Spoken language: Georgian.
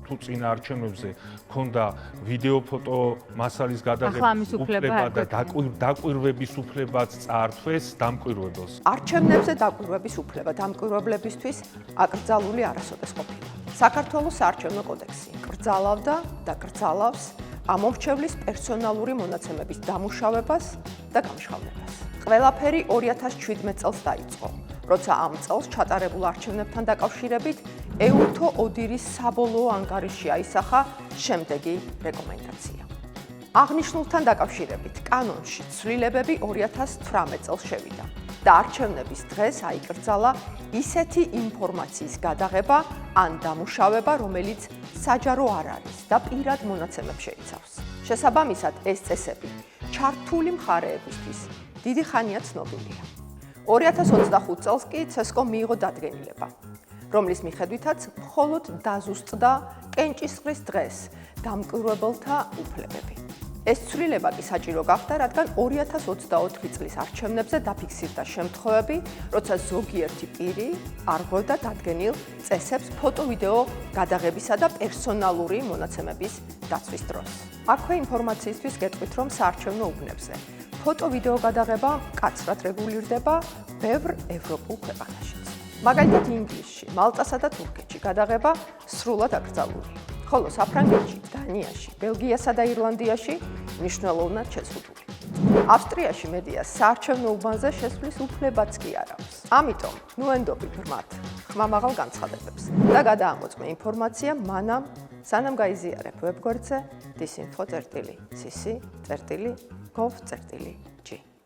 თუ წინა არჩევნებზე ქონდა ვიდეო ფოტო მასალის გადაღების უფლება და დაკვირვების უფლებაც წაართვეს დამკვირვებელს. არჩევნებზე დაკვირვების უფლება დამკვირვებლებისთვის აკრძალული არასოდეს ყოფილა. საქართველოს საარჩევნო კოდექსი კრძალავდა და კრძალავს ამომრჩევლის პერსონალური მონაცემების დამუშავებას და გამშვალებას. ყველაფერი 2017 წელს დაიწყო, როცა ამ წელს ჩატარებულ არჩევნებთან დაკავშირებით ეუთო ოდირის საბოლოო ანგარიში აისახა შემდეგი რეკომენდაცია. აღნიშნულთან დაკავშირებით კანონში ცვლილებები 2018 წელს შევიდა და არჩევნების დღეს აიკრძალა ისეთი ინფორმაციის გადაღება ან დამუშავება, რომელიც საჯარო არ არის და პირად მონაცემებს შეიცავს. შესაბამისად, ეს წესები ჩართული მხარეებისთვის დიდი ხანია ცნობილია. 2025 წელს კი ცესკომ მიიღო დადგენილება, რომლის მიხედვითაც მხოლოდ დაზუსტდა კენჭისყრის დღეს დამკვირვებელთა უფლებები. ეს ცვლილება კი საჭირო გახდა, რადგან 2024 წლის არჩევნებზე დაფიქსირდა შემთხვევები, როცა ზოგიერთი პირი არ ღვევდა დადგენილ წესებს ფოტო-ვიდეო გადაღებისა და პერსონალური მონაცემების დაცვის დროს. აქვე ინფორმაციისთვის გეტყვით, რომ საარჩევნო უბნებზე ფოტო-ვიდეო გადაღება მკაცრად რეგულირდება ბევრ ევროპულ ქვეყანაშიც. მაგალითად, ინგლისში, მალტასა და თურქეთში გადაღება სრულად აკრძალულია. ხოლო საფრანგეთში, დანიაში, ბელგიასა და ირლანდიაში მნიშვნელოვნად შეზღუდული. ავსტრიაში მედიას საარჩევნო უბანზე შესვლის უფლებაც კი არ აქვს. ამიტომ ნუ ენდობი ბრმად ხმამაღალ განცხადებებს და გადაამოწმე ინფორმაცია მანამ, სანამ გაიზიარებ ვებგვერდზე disinfo.cc.gov.il